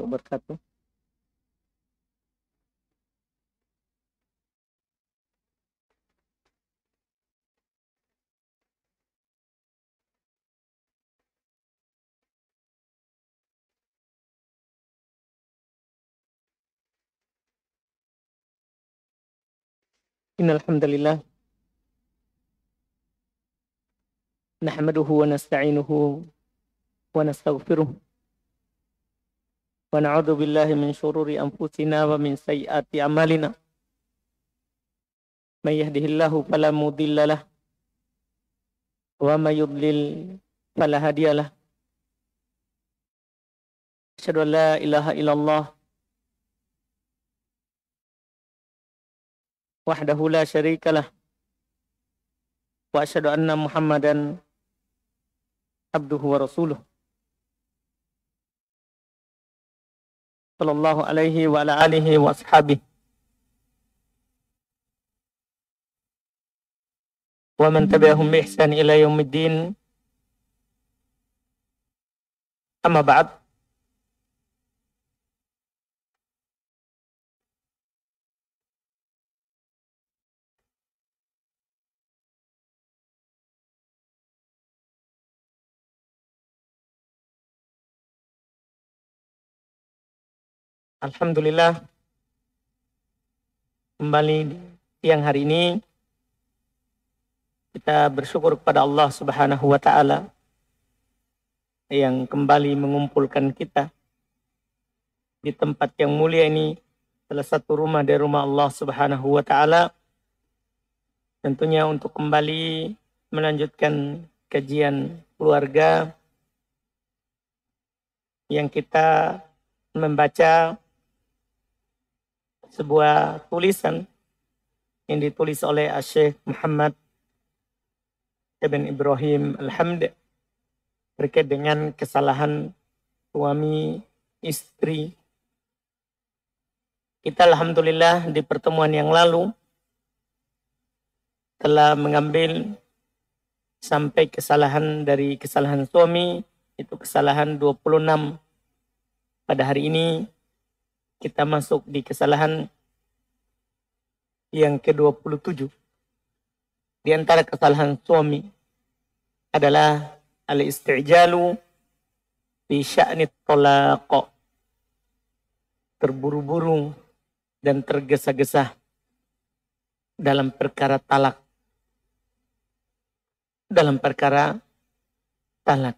wabarakatuh. Innal hamdalillah nahmaduhu wa nasta'inuhu wa nastaghfiruh wa na'udzu billahi min syururi anfusina wa min sayyiati a'malina. May yahdihillahu fala mudhillalah wa may yudlil fala hadiyalah. Asyhadu an la ilaha illallah wahdahu la syarikalah wa asyhadu anna Muhammadan abduhu wa rasuluh. Sallallahu alaihi wa ala alihi wa ashabihi wa man tabi'ahum bi ihsan ila yaumiddin. Amma ba'd. Alhamdulillah, kembali di siang hari ini kita bersyukur kepada Allah Subhanahu wa taala yang kembali mengumpulkan kita di tempat yang mulia ini, salah satu rumah dari rumah Allah Subhanahu wa taala, tentunya untuk kembali melanjutkan kajian keluarga yang kita membaca sebuah tulisan yang ditulis oleh Syekh Muhammad Ibn Ibrahim Al-Hamd terkait dengan kesalahan suami istri. Kita alhamdulillah di pertemuan yang lalu telah mengambil sampai kesalahan dari kesalahan suami, itu kesalahan 26. Pada hari ini kita masuk di kesalahan yang ke-27. Di antara kesalahan suami adalah al-isti'jalu fi sya'ni talaq. Terburu-buru dan tergesa-gesa dalam perkara talak. Dalam perkara talak.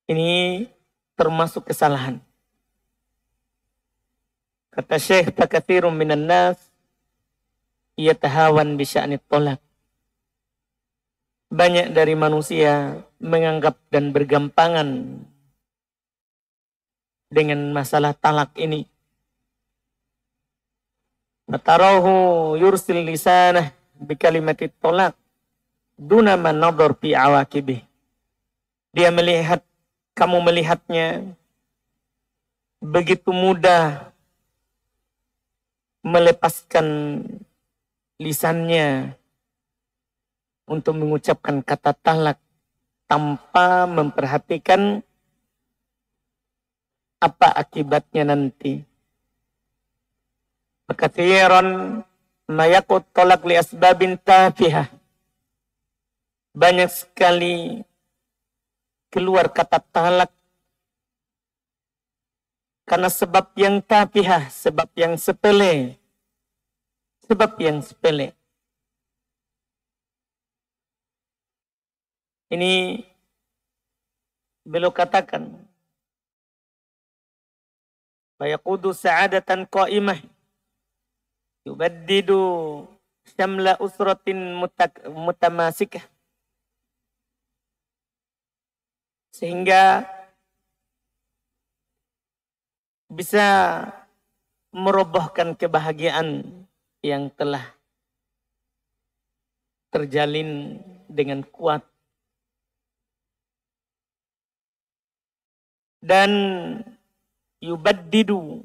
Ini termasuk kesalahan. Kata Syekh, fakatsirun minan nas yatahawan bi sya'ni talaq. Banyak dari manusia menganggap dan bergampangan dengan masalah talak ini. Matarahu yursil lisanah bi kalimati talaq duna man nadhar fi awaqibih. Dia melihat, kamu melihatnya begitu mudah melepaskan lisannya untuk mengucapkan kata talak tanpa memperhatikan apa akibatnya nanti. Katsiran ma yaqut talaq li asbabin tafihah. Banyak sekali keluar kata talak karena sebab yang tafihah, sebab yang sepele. Sebab yang sepele. Ini beliau katakan, fayaqudu sa'adatan qa'imah yubaddidu syamla usratin mutamasikah. Sehingga bisa merobohkan kebahagiaan yang telah terjalin dengan kuat. Dan yubaddidu,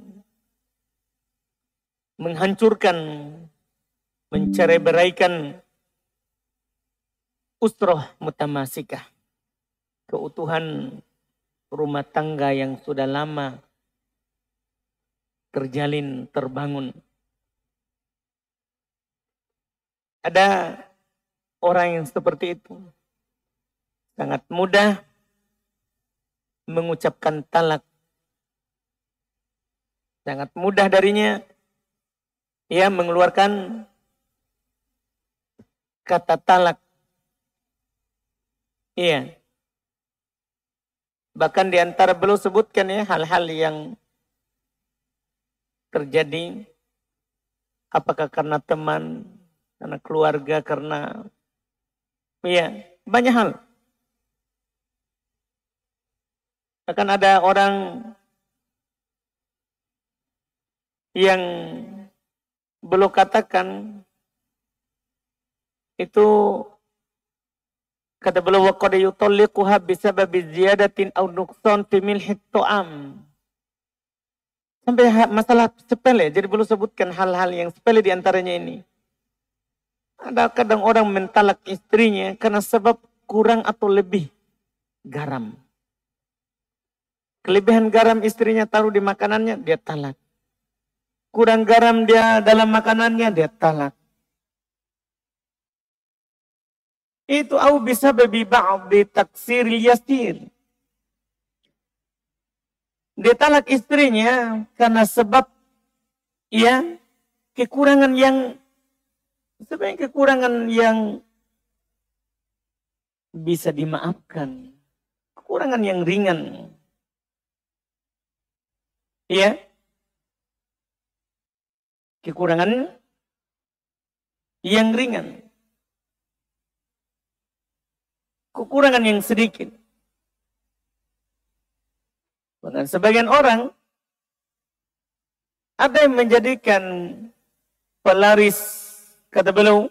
menghancurkan, mencerai-beraikan usroh mutamasikah, keutuhan rumah tangga yang sudah lama terjalin, terbangun. Ada orang yang seperti itu. Sangat mudah mengucapkan talak. Sangat mudah darinya ia mengeluarkan kata talak. Iya. Bahkan di antara beliau sebutkan ya hal-hal yang terjadi. Apakah karena teman, karena keluarga, karena ya banyak hal. Akan ada orang yang belum katakan itu kata beliau wa qad yutalliquha bisababi ziyadatin aw nuqsan fi milhi ta'am. Sampai masalah sepele. Jadi beliau sebutkan hal-hal yang sepele di antaranya ini. Ada kadang orang mentalak istrinya karena sebab kurang atau lebih garam. Kelebihan garam istrinya taruh di makanannya, dia talak. Kurang garam dia dalam makanannya, dia talak. Itu au bisa babi ba'di taksiril yasir. Dia talak istrinya karena sebab ya kekurangan yang sebenarnya kekurangan yang bisa dimaafkan. Kekurangan yang ringan. Ya. Kekurangan yang ringan. Kekurangan yang sedikit. Bahkan sebagian orang ada yang menjadikan pelaris, kata beliau,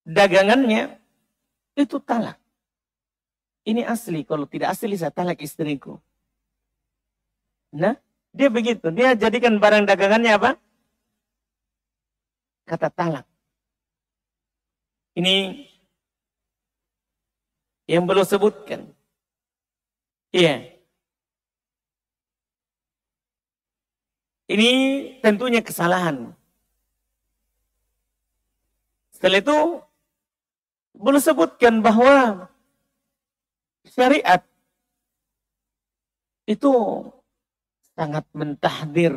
dagangannya itu talak. Ini asli, kalau tidak asli saya talak istriku. Nah, dia begitu. Dia jadikan barang dagangannya apa? Kata talak. Ini yang belum sebutkan. Iya. Ini tentunya kesalahan. Setelah itu belum sebutkan bahwa syariat itu sangat mentahdir.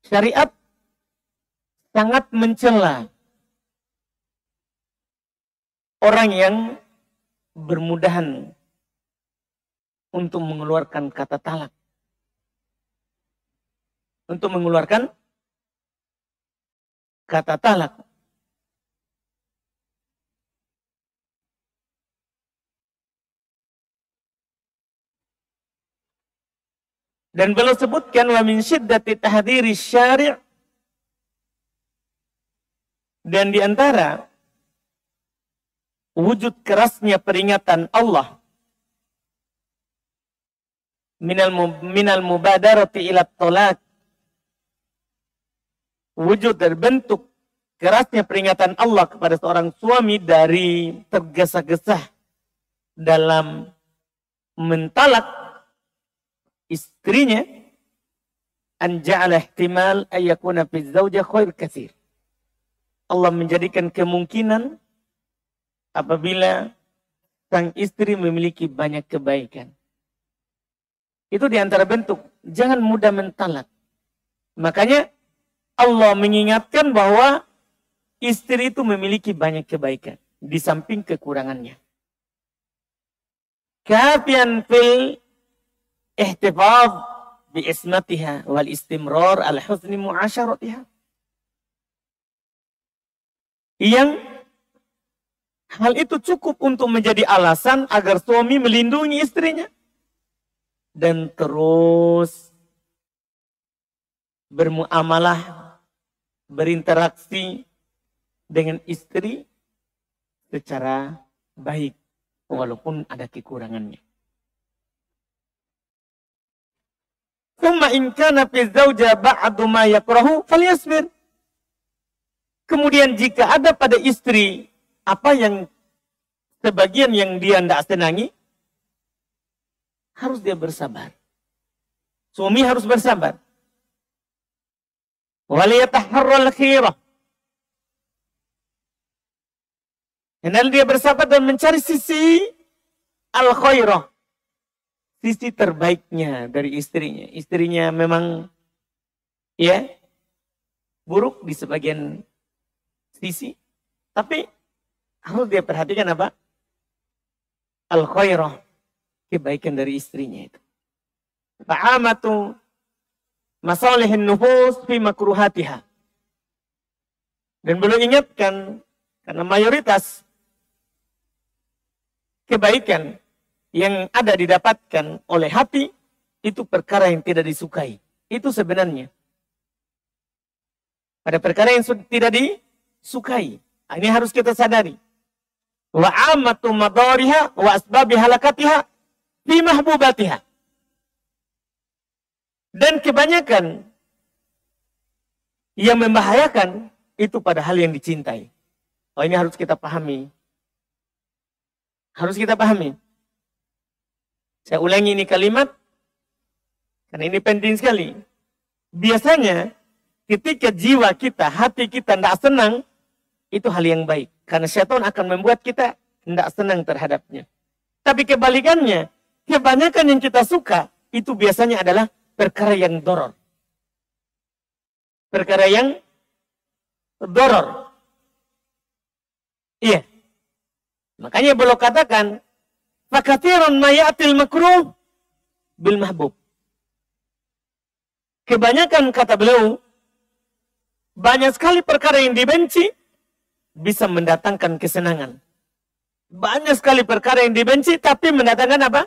Syariat sangat mencela orang yang bermudahan untuk mengeluarkan kata talak. Untuk mengeluarkan kata talak. Dan beliau sebutkan wa min syiddati tahdhiri syari' dan di antara wujud kerasnya peringatan Allah minal mubadarati ila tolak, wujud dan bentuk kerasnya peringatan Allah kepada seorang suami dari tergesa-gesa dalam mentalak istrinya, an ja'ala ihtimal ayyakuna fi zawja khair katsir. Allah menjadikan kemungkinan apabila sang istri memiliki banyak kebaikan. Itu di antara bentuk. Jangan mudah mentalak. Makanya Allah mengingatkan bahwa istri itu memiliki banyak kebaikan. Di samping kekurangannya. Kafian fil ihtifaz bi ismatiha wal istimrar al husni mu'asyaratiha. Yang hal itu cukup untuk menjadi alasan agar suami melindungi istrinya. Dan terus bermuamalah, berinteraksi dengan istri secara baik. Walaupun ada kekurangannya. Thumma in kana fi zawja ba'du ma yakrahu falyasbir. Kemudian jika ada pada istri apa yang sebagian yang dia tidak senangi, harus dia bersabar. Suami harus bersabar. Waliyataharral khirah. Hendaknya dia bersabar dan mencari sisi al-khairah. Sisi terbaiknya dari istrinya. Istrinya memang ya buruk di sebagian sisi. Tapi harus dia perhatikan apa? Al-khairah. Kebaikan dari istrinya itu. Fa'amatu masalihin nufus fi makruhatiha. Dan belum ingatkan, karena mayoritas kebaikan yang ada didapatkan oleh hati, itu perkara yang tidak disukai. Itu sebenarnya. Pada perkara yang tidak disukai. Ini harus kita sadari. Wa amatu madariha wa asbabi halakatiha fi mahbubatiha. Dan kebanyakan yang membahayakan itu pada hal yang dicintai. Oh, ini harus kita pahami. Harus kita pahami. Saya ulangi ini kalimat, karena ini penting sekali. Biasanya ketika jiwa kita, hati kita tidak senang, itu hal yang baik. Karena syaitan akan membuat kita tidak senang terhadapnya. Tapi kebalikannya, kebanyakan yang kita suka, itu biasanya adalah perkara yang doror. Perkara yang doror. Iya. Makanya beliau katakan, fakatiran mayatil makruh bil mahbub. Kebanyakan, kata beliau, banyak sekali perkara yang dibenci bisa mendatangkan kesenangan. Banyak sekali perkara yang dibenci tapi mendatangkan apa?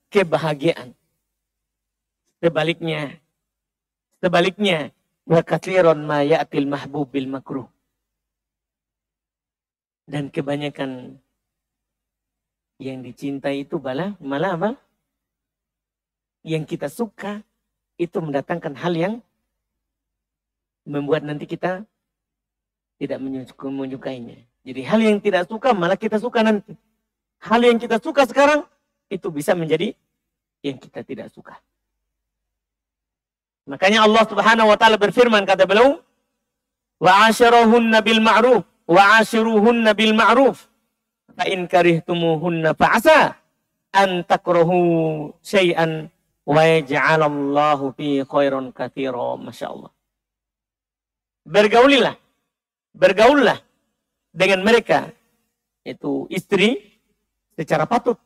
Kebahagiaan. Sebaliknya, fakatiran mayatil mahbub bil makruh. Dan kebanyakan yang dicintai itu malah apa? Yang kita suka itu mendatangkan hal yang membuat nanti kita tidak menyukainya. Jadi hal yang tidak suka malah kita suka nanti. Hal yang kita suka sekarang itu bisa menjadi yang kita tidak suka. Makanya Allah Subhanahu wa taala berfirman, kata beliau, wa ashiruhunna bil ma'ruf wa ashiruhunna bil ma'ruf. Fa in karihtumuhunna fa'asa an takrahu syai'an wa yaj'alallahu fi khairan katsira. Masyaallah. Bergaullah dengan mereka, itu istri, secara patut.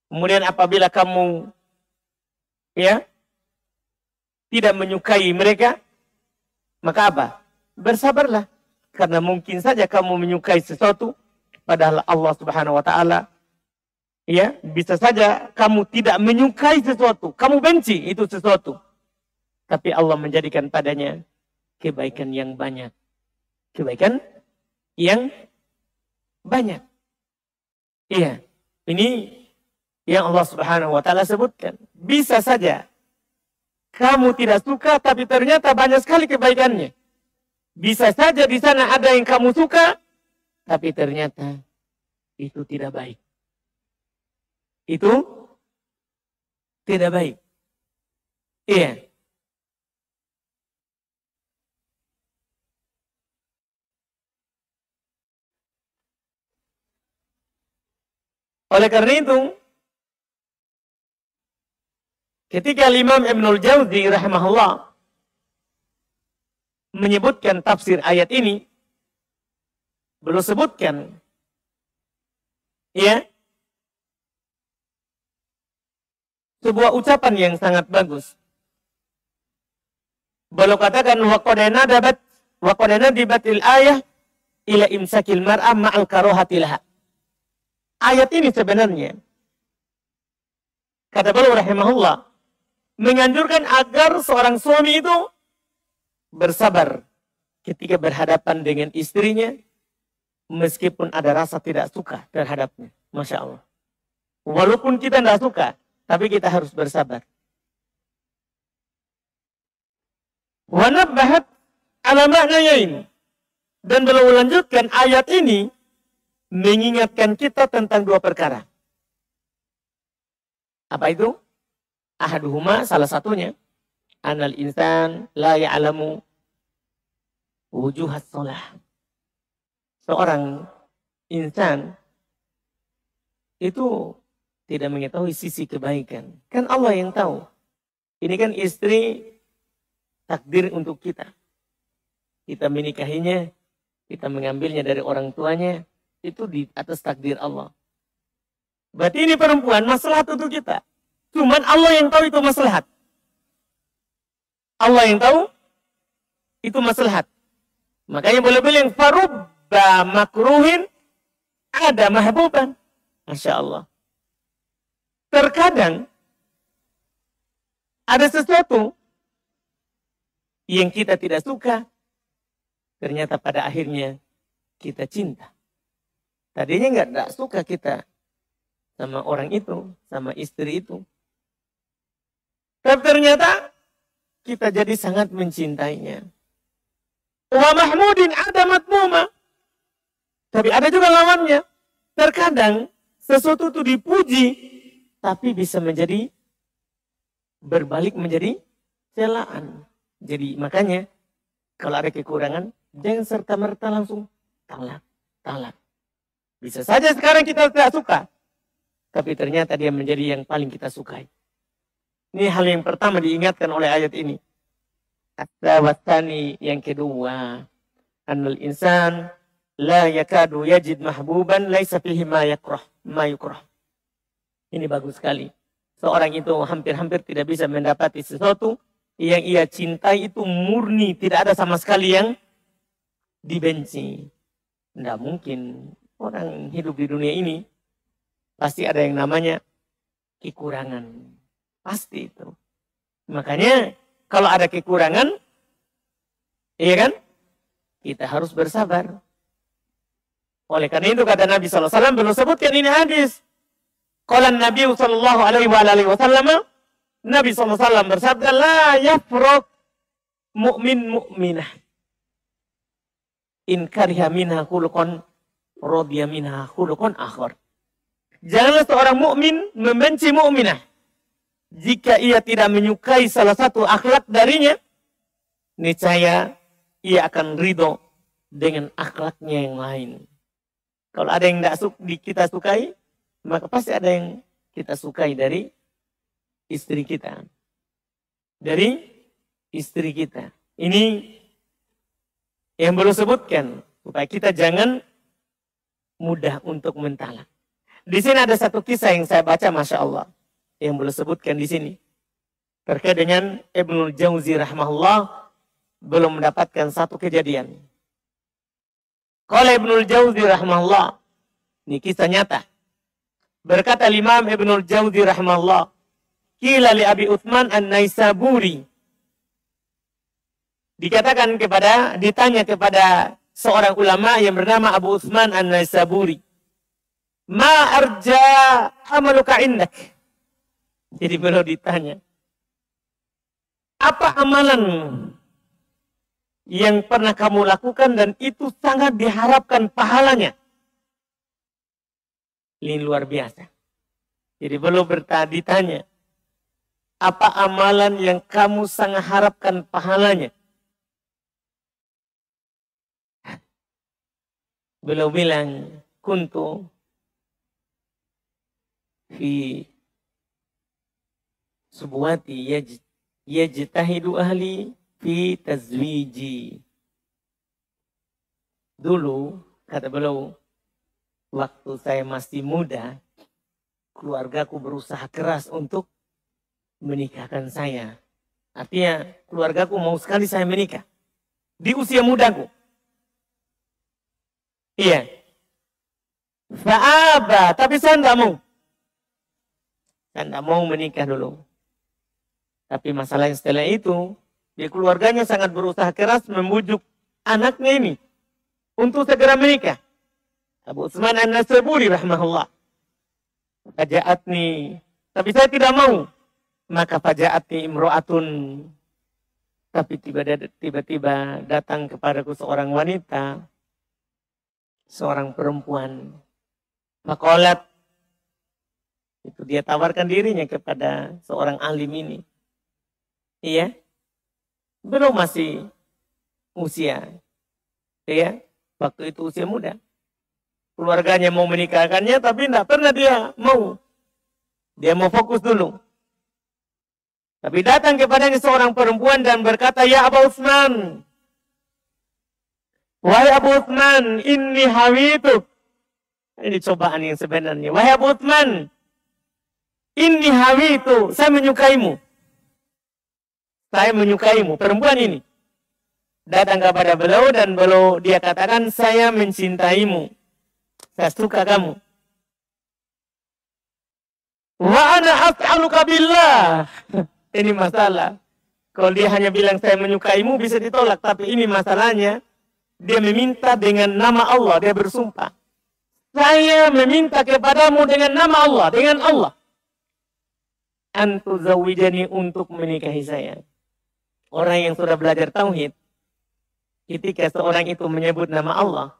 Kemudian apabila kamu tidak menyukai mereka, maka apa? Bersabarlah. Karena mungkin saja kamu menyukai sesuatu, padahal Allah Subhanahu wa taala bisa saja kamu tidak menyukai sesuatu, kamu benci itu sesuatu. Tapi Allah menjadikan padanya kebaikan yang banyak. Kebaikan yang banyak. Iya, ini yang Allah Subhanahu wa taala sebutkan. Bisa saja kamu tidak suka tapi ternyata banyak sekali kebaikannya. Bisa saja di sana ada yang kamu suka, tapi ternyata itu tidak baik. Itu tidak baik. Iya. Oleh karena itu, ketika Imam Ibnul Jauzi rahimahullah menyebutkan tafsir ayat ini, beliau sebutkan sebuah ucapan yang sangat bagus. Beliau katakan wa qad nadabatil ayah ila imsakil mar'a ma'al karahati laha. Ayat ini sebenarnya, kata beliau rahimahullah, menganjurkan agar seorang suami itu bersabar ketika berhadapan dengan istrinya, meskipun ada rasa tidak suka terhadapnya. Masya Allah. Walaupun kita tidak suka, tapi kita harus bersabar. Wa nabbahat ala ma'nayain. Dan beliau lanjutkan, ayat ini mengingatkan kita tentang dua perkara. Apa itu? Ahaduhuma, salah satunya. Anal insan la ya'lamu wujuhas sholah. Seorang insan itu tidak mengetahui sisi kebaikan. Kan Allah yang tahu. Ini kan istri takdir untuk kita. Kita menikahinya, kita mengambilnya dari orang tuanya, itu di atas takdir Allah. Berarti ini perempuan maslahat untuk kita. Cuman Allah yang tahu itu maslahat. Allah yang tahu itu maslahat. Makanya boleh bilang farubba makruhin ada mahbuban. Masya Allah. Terkadang ada sesuatu yang kita tidak suka, ternyata pada akhirnya kita cinta. Tadinya nggak suka kita sama orang itu, sama istri itu. Tapi ternyata kita jadi sangat mencintainya. Wa mahmudin ada matmuma. Tapi ada juga lawannya. Terkadang sesuatu itu dipuji, tapi bisa menjadi berbalik menjadi celaan. Jadi makanya kalau ada kekurangan, jangan serta-merta langsung talak. Bisa saja sekarang kita tidak suka, tapi ternyata dia menjadi yang paling kita sukai. Ini hal yang pertama diingatkan oleh ayat ini. At-tawasani yang kedua, anal insan la yakadu yajid mahbuban laisa fihi ma yukrah. Ini bagus sekali. Seorang itu hampir-hampir tidak bisa mendapati sesuatu yang ia cintai itu murni, tidak ada sama sekali yang dibenci. Tidak mungkin orang hidup di dunia ini pasti ada yang namanya kekurangan. Pasti itu. Makanya kalau ada kekurangan, iya kan? Kita harus bersabar. Oleh karena itu kata Nabi SAW, belum sebutkan ini hadis. Qala Nabi SAW, Nabi SAW bersabda, la yafraq mu'min mu'minah. In kariha minha khuluqan, radiya minha khuluqan akhar. Janganlah seorang mukmin membenci mukminah. Jika ia tidak menyukai salah satu akhlak darinya, niscaya ia akan ridho dengan akhlaknya yang lain. Kalau ada yang tidak kita sukai, maka pasti ada yang kita sukai dari istri kita. Dari istri kita. Ini yang belum sebutkan, supaya kita jangan mudah untuk mentalak. Di sini ada satu kisah yang saya baca, Masya Allah, yang belum sebutkan di sini. Terkait dengan Ibnul Jauzi rahimahullah, belum mendapatkan satu kejadian. Kalau Ibnul Jauzi rahimahullah, ini kisah nyata. Berkata Imam Ibnul Jauzi rahimahullah, qila li Abi Utsman An-Naisaburi. Ditanya kepada seorang ulama yang bernama Abu Utsman An-Naisaburi. Ma arja amaluka indak. Jadi beliau ditanya, apa amalan yang pernah kamu lakukan dan itu sangat diharapkan pahalanya? Ini luar biasa. Jadi beliau ditanya, apa amalan yang kamu sangat harapkan pahalanya? Beliau bilang, kuntu fi subwati yajtahidu ahli fi tazwiji. Dulu, kata beliau, waktu saya masih muda, keluargaku berusaha keras untuk menikahkan saya. Artinya, keluargaku mau sekali saya menikah. Di usia mudaku. Iya. Fa'aba, tapi saya tidak mau. Saya tidak mau menikah dulu. Tapi masalah yang setelah itu, dia keluarganya sangat berusaha keras membujuk anaknya ini untuk segera menikah. Abu Utsman An-Naisaburi rahimahullah. Fajaatni, tapi saya tidak mau. Maka fajaatni imro'atun. Tapi tiba-tiba datang kepadaku seorang wanita, seorang perempuan. Faqalat, Itu dia tawarkan dirinya kepada seorang alim ini. Iya. Belum masih usia. Iya. Waktu itu usia muda. Keluarganya mau menikahkannya tapi tidak pernah dia mau. Dia mau fokus dulu. Tapi datang kepadanya seorang perempuan dan berkata, "Ya Abu Utsman, wahai Abu Utsman, inni hawituk." Ini cobaan yang sebenarnya. "Wahai Abu Utsman, inni hawitu, saya menyukaimu." Saya menyukaimu. Perempuan ini datang kepada beliau dan beliau dia katakan, "Saya mencintaimu. Saya suka kamu." "Wa ana as'aluka billah." Ini masalah. Kalau dia hanya bilang saya menyukaimu bisa ditolak. Tapi ini masalahnya. Dia meminta dengan nama Allah. Dia bersumpah. "Saya meminta kepadamu dengan nama Allah. Dengan Allah. Antu zawijani, untuk menikahi saya." Orang yang sudah belajar tauhid. Ketika seorang itu menyebut nama Allah.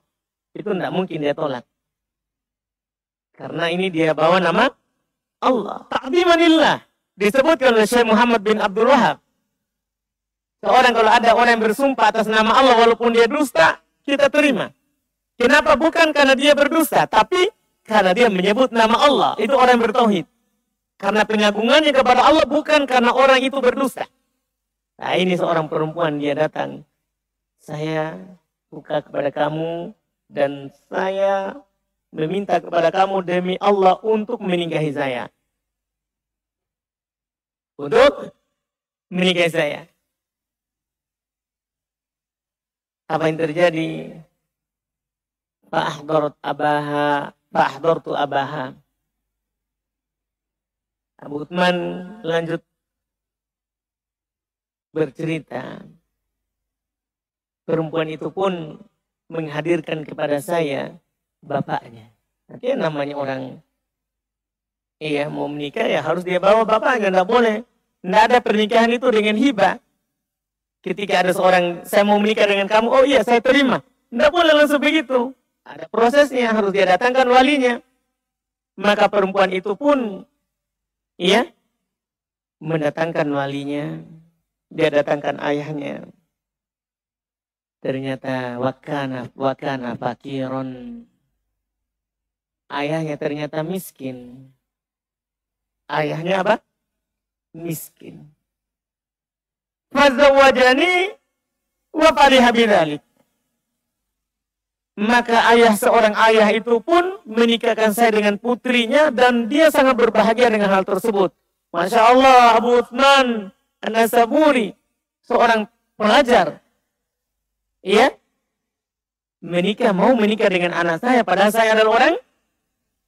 Itu tidak mungkin dia tolak. Karena ini dia bawa nama Allah. Ta'zimanillah. Disebutkan oleh Syekh Muhammad bin Abdul Wahab. Seorang kalau ada orang yang bersumpah atas nama Allah walaupun dia dusta, kita terima. Kenapa? Bukan karena dia berdusta, tapi karena dia menyebut nama Allah. Itu orang yang bertauhid. Karena pengagungannya kepada Allah bukan karena orang itu berdusta. Nah, ini seorang perempuan, dia datang. "Saya suka kepada kamu dan saya meminta kepada kamu demi Allah untuk menikahi saya." Untuk menikahi saya. Apa yang terjadi? Fa'ahdortu abaha. Abu Utsman lanjut bercerita. Perempuan itu pun menghadirkan kepada saya bapaknya. Nanti namanya orang mau menikah ya harus dia bawa bapaknya. Tidak boleh. Tidak ada pernikahan itu dengan hibah. Ketika ada seorang, "Saya mau menikah dengan kamu." "Oh iya, saya terima." Tidak boleh langsung begitu. Ada prosesnya, harus dia datangkan walinya. Maka perempuan itu pun mendatangkan walinya. Dia datangkan ayahnya. Ternyata wakana fakiron. Ayahnya ternyata miskin. Ayahnya apa? Miskin. Fazawajani wa fariha bidzalik. Maka seorang ayah itu pun menikahkan saya dengan putrinya dan dia sangat berbahagia dengan hal tersebut. Masya Allah, Abu Utsman An-Nasaburi, seorang pelajar, mau menikah dengan anak saya, padahal saya adalah orang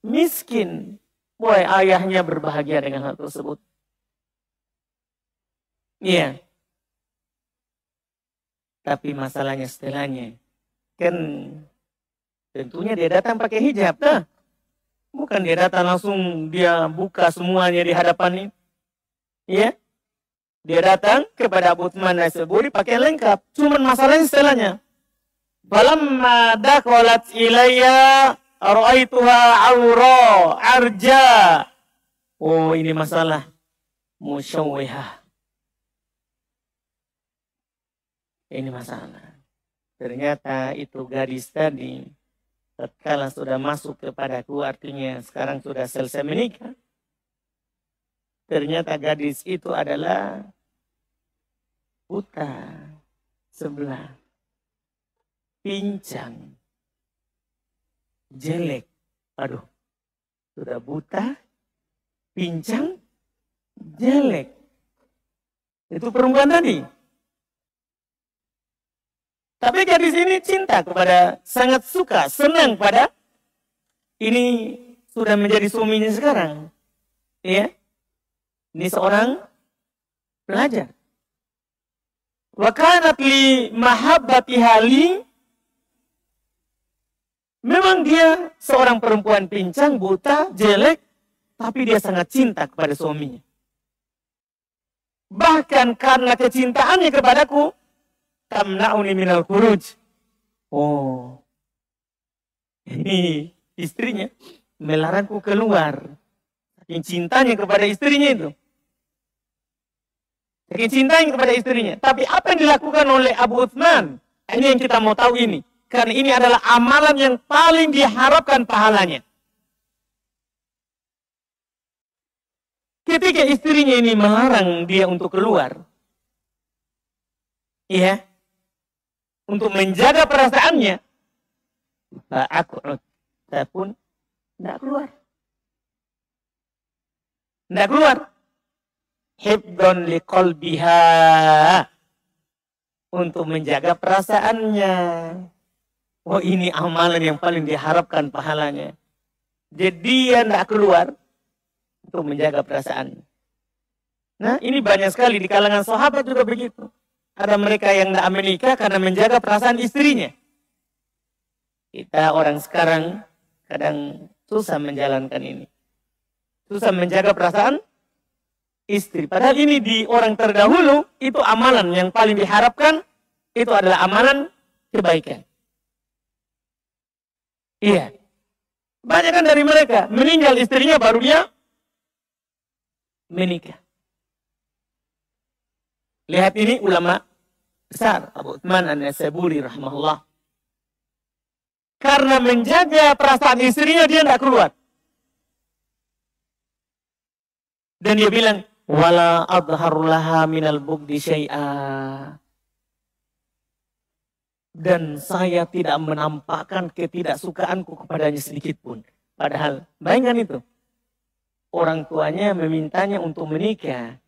miskin. Boy, ayahnya berbahagia dengan hal tersebut. Iya. Tapi masalahnya setelahnya, kan tentunya dia datang pakai hijab, nah. Bukan dia datang langsung dia buka semuanya di hadapan ini. Ya. Dia datang kepada Abu Utsman An-Nasaburi pakai lengkap. Cuman masalahnya setelahnya. Falamma dakhalat ilayya ra'aituha awra arja. Oh, ini masalah musyawwihah. Ini masalah. Ternyata itu gadis tadi tatkala sudah masuk kepadaku, artinya sekarang sudah selesai menikah. Ternyata gadis itu adalah buta sebelah, pincang, jelek. Aduh, sudah buta, pincang, jelek. Itu perempuan tadi. Tapi gadis ini cinta kepada, sangat suka, senang pada ini sudah menjadi suaminya sekarang. Ya. Ini seorang pelajar. Wa kanat li mahabbatiha li. Memang dia seorang perempuan pincang, buta, jelek, tapi dia sangat cinta kepada suaminya. Bahkan karena kecintaannya kepadaku, tamna'uni minal khuruj. Oh. Ini istrinya melarangku keluar. Saking cintanya kepada istrinya itu. Saking cintanya kepada istrinya. Tapi apa yang dilakukan oleh Abu Uthman? Ini yang kita mau tahu ini. Karena ini adalah amalan yang paling diharapkan pahalanya. Ketika istrinya ini melarang dia untuk keluar, iya, untuk menjaga perasaannya, saya pun tidak keluar. Tidak keluar. Hibdon liqalbiha, untuk menjaga perasaannya. Oh, ini amalan yang paling diharapkan pahalanya. Jadi dia tidak keluar untuk menjaga perasaan. Nah, ini banyak sekali di kalangan sahabat juga begitu. Ada mereka yang tidak menikah karena menjaga perasaan istrinya. Kita orang sekarang kadang susah menjalankan ini. Susah menjaga perasaan istri. Padahal ini di orang terdahulu, itu amalan yang paling diharapkan, itu adalah amalan kebaikan. Iya. Banyak kan dari mereka meninggal istrinya baru dia menikah. Lihat ini ulama besar Abu Uthman An-Naisaburi rahimahullah. Karena menjaga perasaan istrinya dia tidak keluar. Dan dia bilang, wala adharulaha minal bugdi syai'a. Dan saya tidak menampakkan ketidaksukaanku kepadanya sedikit pun. Padahal, bayangkan itu. Orang tuanya memintanya untuk menikah.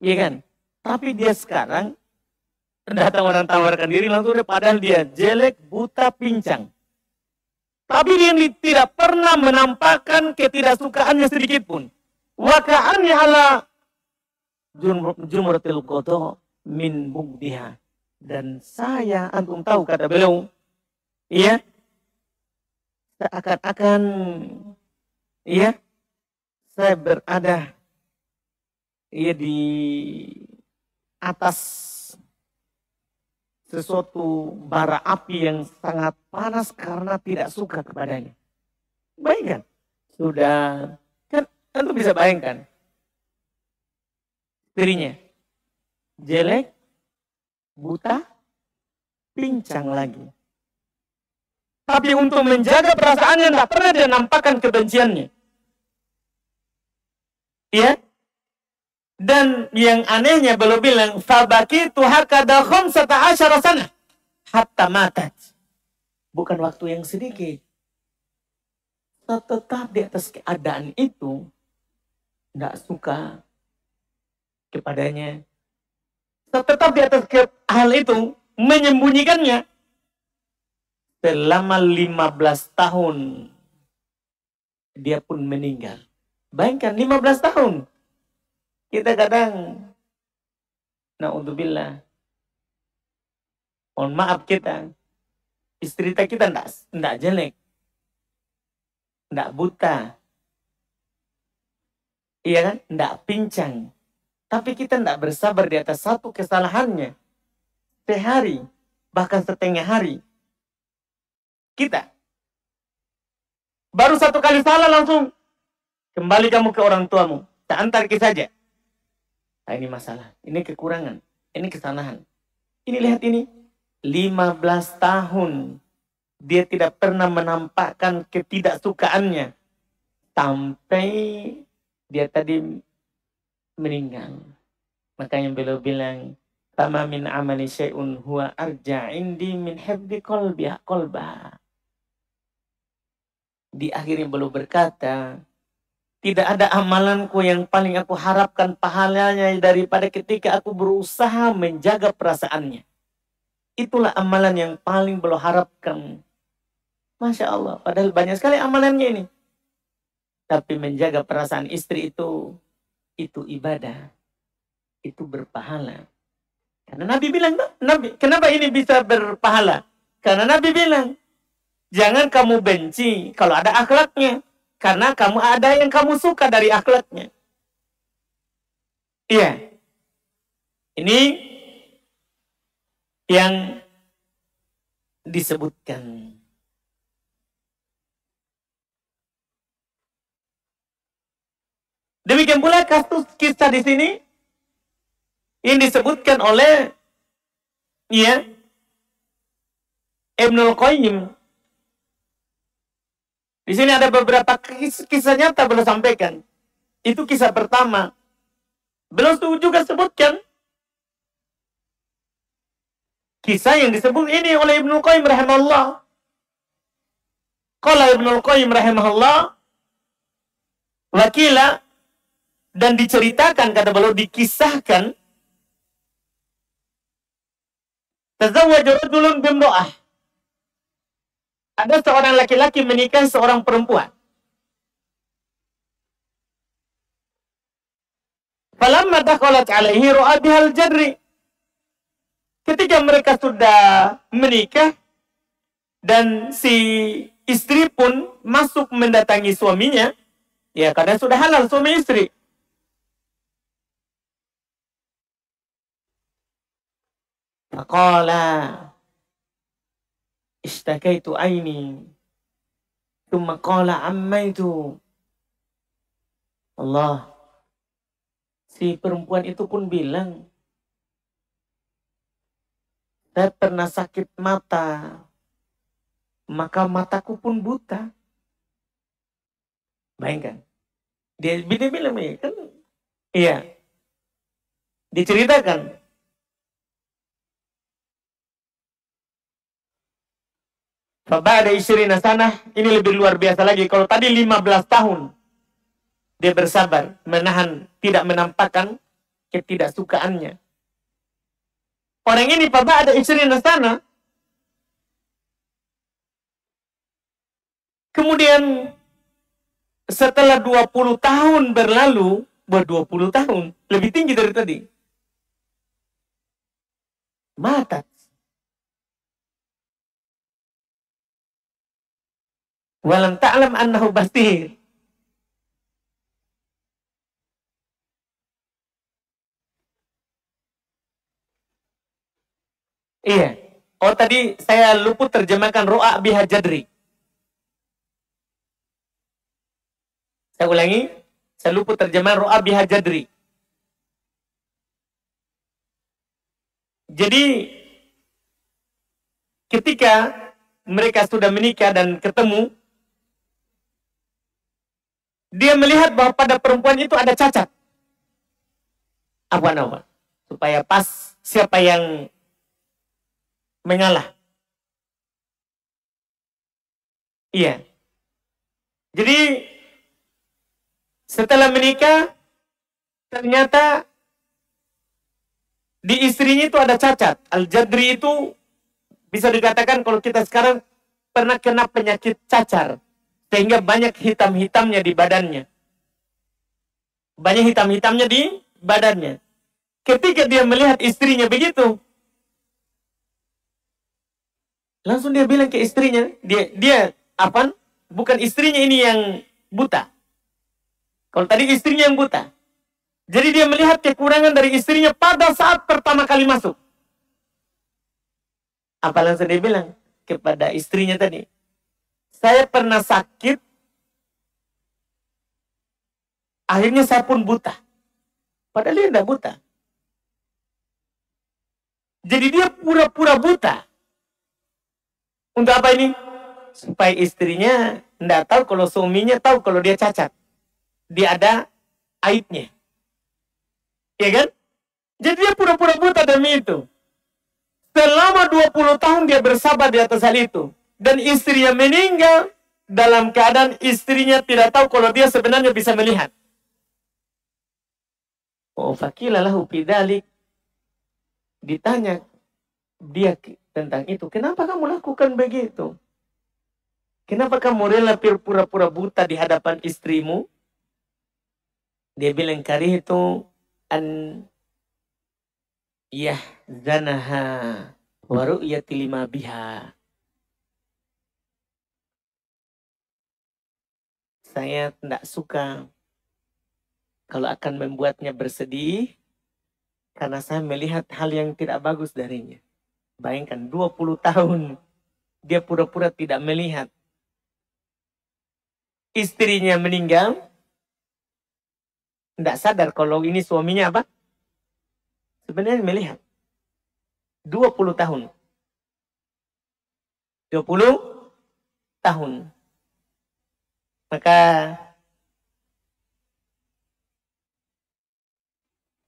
Iya kan? Tapi dia sekarang datang orang tawarkan diri langsung dia, padahal dia jelek, buta, pincang. Tapi dia tidak pernah menampakkan ketidaksukaannya sedikit pun. Wa ka'anni ala jumratil qada min bugdiha. Dan saya, antum tahu kata beliau, iya, seakan-akan, iya, saya berada ya di atas sesuatu bara api yang sangat panas karena tidak suka kepadanya. Bayangkan, sudah, kan antum bisa bayangkan, istrinya jelek, buta, pincang lagi. Tapi untuk menjaga perasaannya tidak pernah dia nampakkan kebenciannya. Ya, dan yang anehnya beliau bilang, fabakitu hakada khamsata asyara sana hatta matat. Bukan waktu yang sedikit. Tetap di atas keadaan itu, tidak suka kepadanya. Tetap di atas hal itu, menyembunyikannya selama 15 tahun. Dia pun meninggal. Bayangkan 15 tahun. Kita kadang, na'udzubillah, mohon maaf kita, istri kita tidak jelek, tidak buta, iya kan, tidak pincang. Tapi kita tidak bersabar di atas satu kesalahannya. Sehari, bahkan setengah hari. Kita baru satu kali salah langsung, kembali kamu ke orang tuamu. Tak antar saja. Nah, ini masalah, ini kekurangan, ini kesalahan. Ini lihat ini, 15 tahun dia tidak pernah menampakkan ketidaksukaannya sampai dia tadi meninggal. Makanya beliau bilang, "Tama min amali syai'un huwa arja indi min hifdzi qalbah." Di akhirnya beliau berkata, tidak ada amalanku yang paling aku harapkan pahalanya daripada ketika aku berusaha menjaga perasaannya. Itulah amalan yang paling beliau harapkan. Masya Allah. Padahal banyak sekali amalannya ini. Tapi menjaga perasaan istri itu ibadah. Itu berpahala. Karena Nabi bilang, Nabi, kenapa ini bisa berpahala? Karena Nabi bilang, jangan kamu benci kalau ada akhlaknya. Karena kamu ada yang kamu suka dari akhlaknya. Iya. Ini yang disebutkan. Demikian pula kasus kisah di sini yang disebutkan oleh Ibnul Qayyim. Di sini ada beberapa kisah nyata beliau sampaikan. Itu kisah pertama. Beliau juga sebutkan kisah yang disebut ini oleh Ibnul Qayyim rahimahullah. Qala Ibnul Qayyim rahimahullah, wakila, dan diceritakan, kata beliau, dikisahkan, tazawwaja rajulun bimra'ah. Ada seorang laki-laki menikah seorang perempuan. Falamma dakhalat alaihi ra'a bihal jadri. Ketika mereka sudah menikah dan si istri pun masuk mendatangi suaminya, ya karena sudah halal suami istri. Faqala ishtakaitu aini. Tsumma qala ammaitu. Allah. Si perempuan itu pun bilang, saya pernah sakit mata, maka mataku pun buta. Bayangkan. Dia bilang, kan? Iya. Diceritakan. Faba'da isyrina sanah, ini lebih luar biasa lagi. Kalau tadi 15 tahun, dia bersabar, menahan, tidak menampakkan ketidaksukaannya. Orang ini faba'da isyrina sanah, kemudian setelah 20 tahun berlalu, 20 tahun, lebih tinggi dari tadi. Mata. Walam ta'lam annahu bastir. Iya. Oh tadi saya luput terjemahkan ro'a biha jadri. Saya ulangi. Saya luput terjemahan ro'a biha jadri. Jadi ketika mereka sudah menikah dan ketemu, dia melihat bahwa pada perempuan itu ada cacat. Apa nama? Supaya pas siapa yang mengalah. Iya. Jadi setelah menikah, ternyata di istrinya itu ada cacat. Al-jadri itu bisa dikatakan kalau kita sekarang pernah kena penyakit cacar. Sehingga banyak hitam-hitamnya di badannya. Banyak hitam-hitamnya di badannya. Ketika dia melihat istrinya begitu, langsung dia bilang ke istrinya, dia apa? Bukan istrinya ini yang buta. Kalau tadi istrinya yang buta. Jadi dia melihat kekurangan dari istrinya pada saat pertama kali masuk. Apa langsung dia bilang kepada istrinya tadi? Saya pernah sakit, akhirnya saya pun buta. Padahal dia tidak buta. Jadi dia pura-pura buta. Untuk apa ini? Supaya istrinya tidak tahu kalau suaminya tahu kalau dia cacat. Dia ada aibnya. Ya kan? Jadi dia pura-pura buta demi itu. Selama 20 tahun dia bersabar di atas hal itu. Dan istrinya meninggal dalam keadaan istrinya tidak tahu kalau dia sebenarnya bisa melihat. Oh, fakila lahu bidalik. Ditanya dia tentang itu. Kenapa kamu lakukan begitu? Kenapa kamu rela pura-pura buta di hadapan istrimu? Dia bilang kari itu an zanaha wa ru'yati lima biha. Saya tidak suka kalau akan membuatnya bersedih karena saya melihat hal yang tidak bagus darinya. Bayangkan 20 tahun dia pura-pura tidak melihat. Istrinya meninggal. Tidak sadar kalau ini suaminya apa? Sebenarnya melihat. 20 tahun. 20 tahun. Maka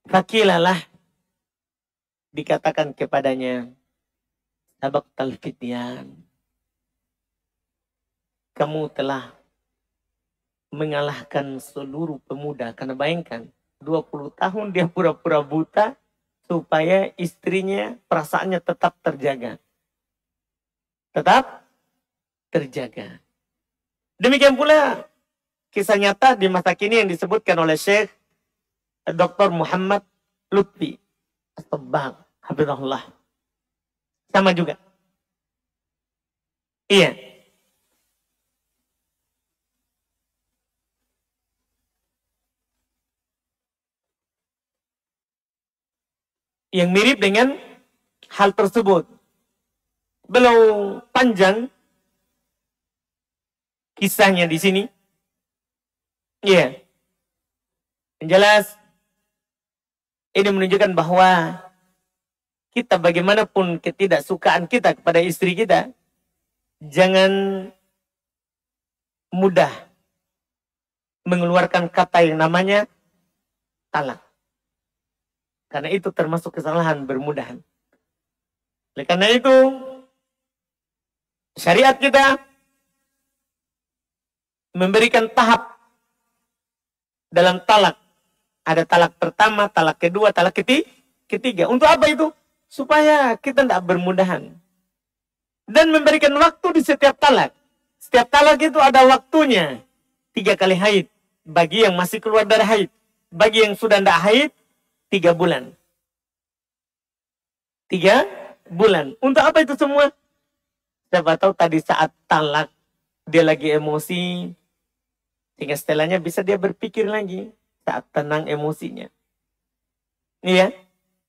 fakilalah dikatakan kepadanya, sabaqtal fityan. Kamu telah mengalahkan seluruh pemuda. Karena bayangkan, 20 tahun dia pura-pura buta supaya istrinya perasaannya tetap terjaga. Tetap terjaga. Demikian pula kisah nyata di masa kini yang disebutkan oleh Syekh Dr. Muhammad Lutfi As-Sabbagh, hafizahullah. Sama juga. Iya. Yang mirip dengan hal tersebut. Belum panjang kisahnya di sini. Iya. Yang jelas ini menunjukkan bahwa kita bagaimanapun ketidaksukaan kita kepada istri kita, jangan mudah mengeluarkan kata yang namanya talak. Karena itu termasuk kesalahan bermudahan. Oleh karena itu, syariat kita memberikan tahap dalam talak. Ada talak pertama, talak kedua, talak ketiga. Untuk apa itu? Supaya kita tidak bermudahan. Dan memberikan waktu di setiap talak. Setiap talak itu ada waktunya. 3 kali haid. Bagi yang masih keluar dari haid. Bagi yang sudah tidak haid, 3 bulan. 3 bulan. Untuk apa itu semua? Siapa tahu tadi saat talak, dia lagi emosi. Sehingga setelahnya bisa dia berpikir lagi. Saat tenang emosinya. Iya.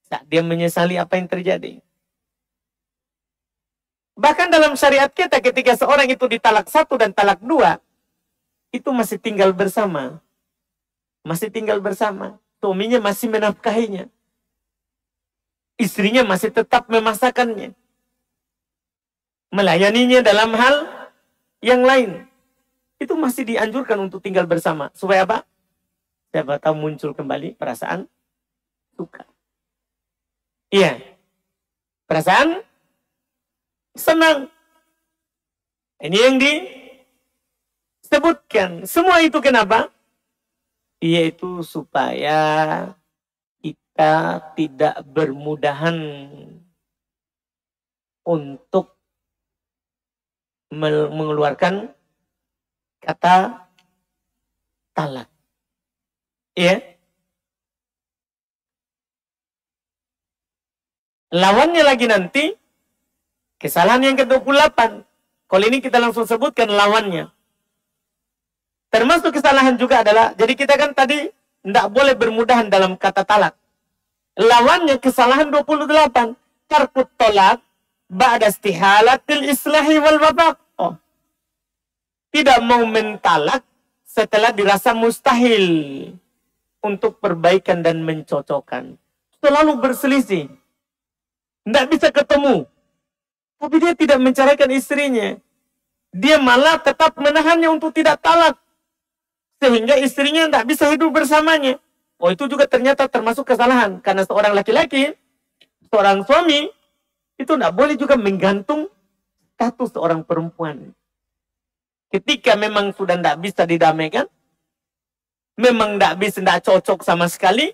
Saat dia menyesali apa yang terjadi. Bahkan dalam syariat kita ketika seorang itu ditalak 1 dan talak 2. Itu masih tinggal bersama. Masih tinggal bersama. Suaminya masih menafkahinya. Istrinya masih tetap memasakkannya. Melayaninya dalam hal yang lain. Itu masih dianjurkan untuk tinggal bersama. Supaya apa? Siapa tahu muncul kembali perasaan suka. Iya. Perasaan senang. Ini yang disebutkan. Semua itu kenapa? Yaitu supaya kita tidak bermudahan untuk mengeluarkan kata talak. Iya. Lawannya lagi nanti, kesalahan yang ke-28. Kalau ini kita langsung sebutkan lawannya. Termasuk kesalahan juga adalah, jadi kita kan tadi tidak boleh bermudahan dalam kata talak. Lawannya kesalahan 28. Tarkut tolak ba'da istihalatil islahi wal wabak. Oh. Tidak mau mentalak setelah dirasa mustahil untuk perbaikan dan mencocokkan. Selalu berselisih. Tidak bisa ketemu. Tapi dia tidak menceraikan istrinya. Dia malah tetap menahannya untuk tidak talak. Sehingga istrinya tidak bisa hidup bersamanya. Oh, itu juga ternyata termasuk kesalahan. Karena seorang laki-laki, seorang suami, itu tidak boleh juga menggantung status seorang perempuan. Ketika memang sudah tidak bisa didamaikan, memang tidak bisa, tidak cocok sama sekali,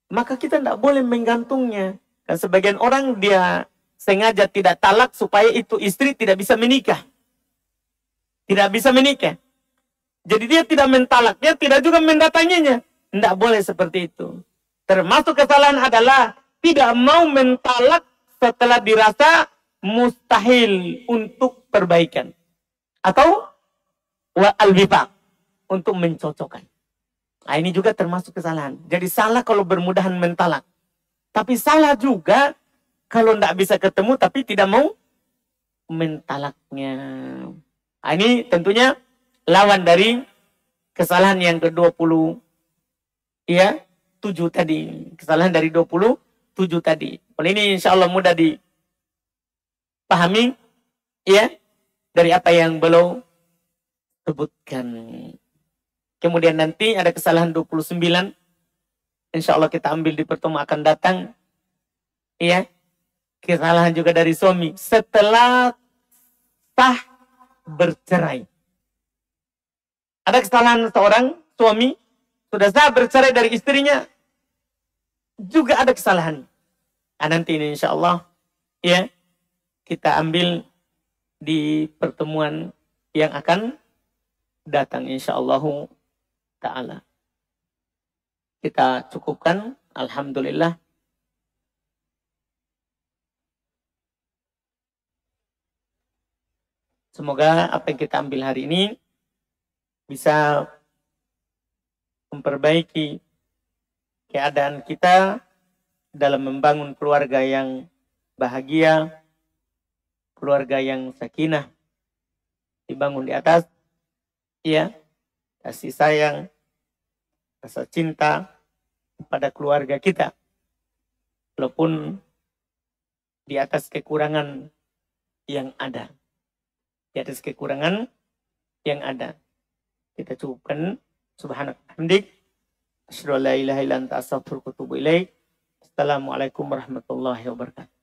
maka kita tidak boleh menggantungnya. Dan sebagian orang dia sengaja tidak talak supaya itu istri tidak bisa menikah. Tidak bisa menikah. Jadi dia tidak mentalaknya, tidak juga mendatanginya. Tidak boleh seperti itu. Termasuk kesalahan adalah tidak mau mentalak setelah dirasa mustahil untuk perbaikan. Atau al-wifaq, untuk mencocokkan. Nah, ini juga termasuk kesalahan. Jadi salah kalau bermudahan mentalak. Tapi salah juga kalau tidak bisa ketemu tapi tidak mau mentalaknya. Nah, ini tentunya lawan dari kesalahan yang ke-28. ya 7 tadi. Kesalahan dari 27 tadi. Kalau ini insya Allah mudah dipahami ya dari apa yang beliau sebutkan. Kemudian nanti ada kesalahan 29. Insya Allah kita ambil di pertemuan akan datang. Ya. Kesalahan juga dari suami. Setelah sah bercerai. Ada kesalahan seorang suami. Sudah sah bercerai dari istrinya. Juga ada kesalahan. Nah, nanti ini insya Allah. Ya. Kita ambil di pertemuan yang akan datang insya Allah ta'ala. Kita cukupkan. Alhamdulillah. Semoga apa yang kita ambil hari ini bisa memperbaiki keadaan kita dalam membangun keluarga yang bahagia, keluarga yang sakinah, dibangun di atas ya kasih sayang, rasa cinta pada keluarga kita, walaupun di atas kekurangan yang ada. Di atas kekurangan yang ada. Kita cukupkan. Subhanallah. Asyhadu an la ilaha illa anta astaghfiruka wa atubu ilaik. Assalamualaikum warahmatullahi wabarakatuh.